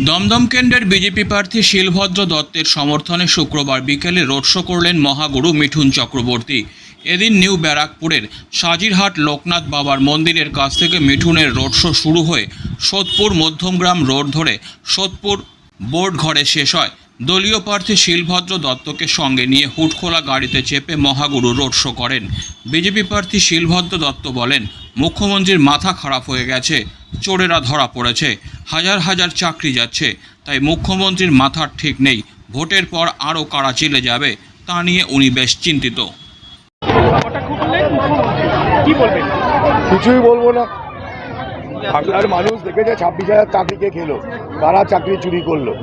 দমদম কেন্দ্রের বিজেপি প্রার্থী শিলভদ্র দত্তের সমর্থনে শুক্রবার বিকেলে রোড শো করলেন মহাগুরু মিঠুন চক্রবর্তী। এদিন নিউ ব্যারাকপুরের সাজিরহাট লোকনাথ বাবার মন্দিরের কাছ থেকে মিঠুনের রোড শো শুরু হয়ে সোদপুর মধ্যমগ্রাম রোড ধরে সোদপুর বোর্ড ঘরে শেষ হয়। দলীয় প্রার্থী শিলভদ্র দত্তকে সঙ্গে নিয়ে হুডখোলা গাড়িতে চেপে মহাগুরু রোড শো করেন। বিজেপি প্রার্থী শিলভদ্র দত্ত বলেন, মুখ্যমন্ত্রীর মাথা খারাপ হয়ে গেছে, চোরেরা ধরা পড়েছে, হাজার হাজার চাকরি যাচ্ছে, তাই মুখ্যমন্ত্রীর মাথার ঠিক নেই। ভোটের পর আরও কারা চিলে যাবে তা নিয়ে উনি বেশ চিন্তিত। কিছুই বলবো না। বাংলার মানুষ দেখেছে 26,000 চাকরিকে খেলো, কারা চাকরি চুরি করলো।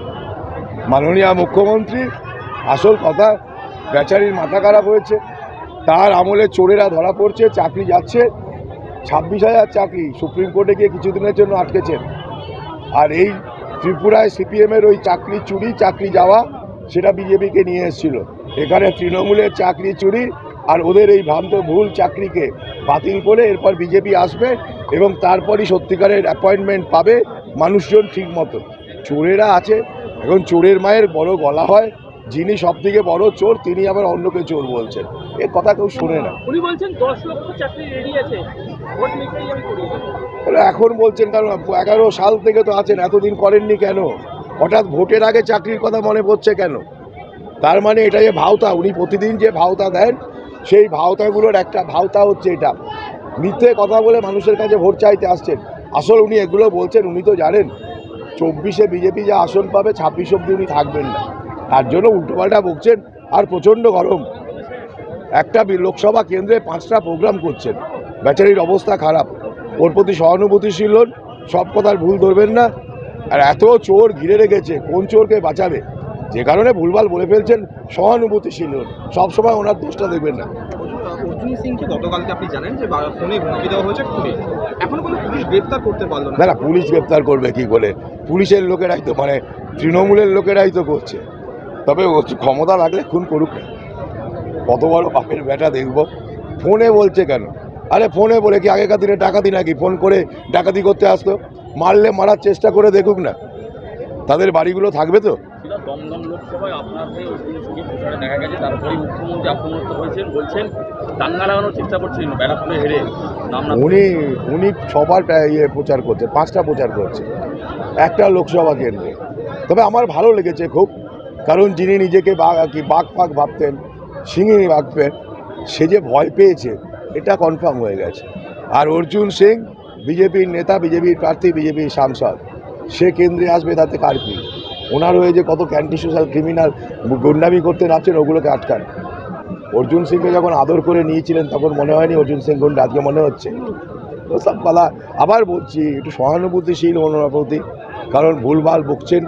মাননীয় মুখ্যমন্ত্রী আসল কথা, বেচারির মাথা খারাপ হয়েছে। তার আমলে চোরেরা ধরা পড়ছে, চাকরি যাচ্ছে। 26,000 চাকরি সুপ্রিম কোর্টে গিয়ে কিছুদিনের জন্য আটকেছেন। আর এই ত্রিপুরায় সিপিএমের ওই চাকরি চুরি, চাকরি যাওয়া, সেটা বিজেপিকে নিয়ে এসেছিল। এখানে তৃণমূলের চাকরি চুরি আর ওদের এই ভ্রান্ত ভুল চাকরিকে বাতিল করে এরপর বিজেপি আসবে এবং তারপরই সত্যিকারের অ্যাপয়েন্টমেন্ট পাবে মানুষজন ঠিক মতো। চোরেরা আছে, এখন চোরের মায়ের বড় গলা হয়। যিনি সব থেকে বড় চোর তিনি আবার অন্যকে চোর বলছেন, এ কথা কেউ শোনে না। উনি বলছেন 10 লক্ষ চাকরি রেডি আছে, ভোট নিতেই আমি করি। এখন বলছেন কারণ 11 সাল থেকে তো আছেন, এতদিন করেননি কেন? হঠাৎ ভোটের আগে চাকরির কথা মনে পড়ছে কেন? তার মানে এটা যে ভাওতা, উনি প্রতিদিন যে ভাওতা দেন সেই ভাওতাগুলোর একটা ভাওতা হচ্ছে এটা। মিথ্যে কথা বলে মানুষের কাছে ভোট চাইতে আসছেন। আসলে উনি এগুলো বলছেন, উনি তো জানেন 24-এ বিজেপি যা আসন পাবে 26 অব্দি উনি থাকবেন না। তার জন্য উল্টোপাল্টা বকছেন। আর প্রচণ্ড গরম, একটা লোকসভা কেন্দ্রে 5টা প্রোগ্রাম করছেন, বেচারির অবস্থা খারাপ। ওর প্রতি সহানুভূতিশীল হন, সব কথার ভুল ধরবেন না। আর এত চোর ঘিরে রেখেছে, কোন চোরকে বাঁচাবে? যে কারণে ভুলভাল বলে ফেলছেন, সহানুভূতিশীল হন, সবসময় ওনার দোষটা দেখবেন না। অর্জুন সিংকে গতকালকে আপনি জানেন যে ফোনে হুমকি দেওয়া হয়েছে, খুনি এখনো কোনো পুলিশ গ্রেপ্তার করতে পারলো না। না, পুলিশ গ্রেপ্তার করবে কি করে? পুলিশের লোকেরাই তো, মানে তৃণমূলের লোকেরাই তো করছে। তবে ক্ষমতা লাগলে খুন করুক না, কত বড় বাপের বেটা দেখবো। ফোনে বলছে কেন? আরে ফোনে বলে কি আগেকার দিনে ডাকাতি নাকি? ফোন করে ডাকাতি করতে আসতো? মারলে মারার চেষ্টা করে দেখুক না, তাদের বাড়িগুলো থাকবে তো। দমদম লোকসভায় আপনার হয়ে অর্জুন সিংকে প্রচারে দেখা গেছে, তারপরেই মুখ্যমন্ত্রী আক্রমণাত্মক হয়েছেন, বলছেন দাঙ্গা লাগানোর চেষ্টা করছিলেন ব্যারাকপুরে হেরে। উনি সবার প্রচার করছে, 5টা প্রচার করছে একটা লোকসভা কেন্দ্রে। তবে আমার ভালো লেগেছে খুব, কারণ যিনি নিজেকে বাঘ ফাঁক ভাবতেন, সিংহী ভাবতেন, সে যে ভয় পেয়েছে এটা কনফার্ম হয়ে গেছে। আর অর্জুন সিং বিজেপির নেতা, বিজেপির প্রার্থী, বিজেপির সাংসদ, সে কেন্দ্রে আসবে, তাতে কার কি? ওনার হয়ে যে কত ক্যান্টি সোশ্যাল ক্রিমিনাল গুন্ডামি করতে নামছেন, ওগুলোকে আটকান। অর্জুন সিংকে যখন আদর করে নিয়েছিলেন তখন মনে হয়নি অর্জুন সিং গুন্ডা? আজকে মনে হচ্ছে। তো সব পালা, আবার বলছি একটু সহানুভূতিশীল ওনার প্রতি, কারণ ভুলভাল বকছেন।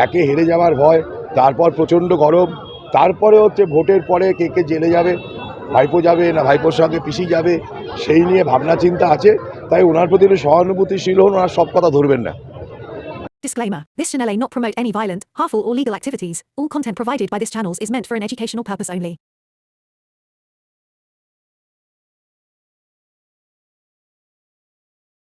একে হেরে যাওয়ার ভয়, তারপর প্রচণ্ড গরম, তারপরে হচ্ছে ভোটের পরে কে কে জেলে যাবে, ভাইপো যাবে না ভাইপোর সঙ্গে পিসি যাবে, সেই নিয়ে ভাবনা চিন্তা আছে। তাই ওনার প্রতি একটু সহানুভূতিশীল হন, ওনার সব কথা ধরবেন না। Disclaimer. This channel may not promote any violent, harmful or legal activities. All content provided by this channel is meant for an educational purpose only.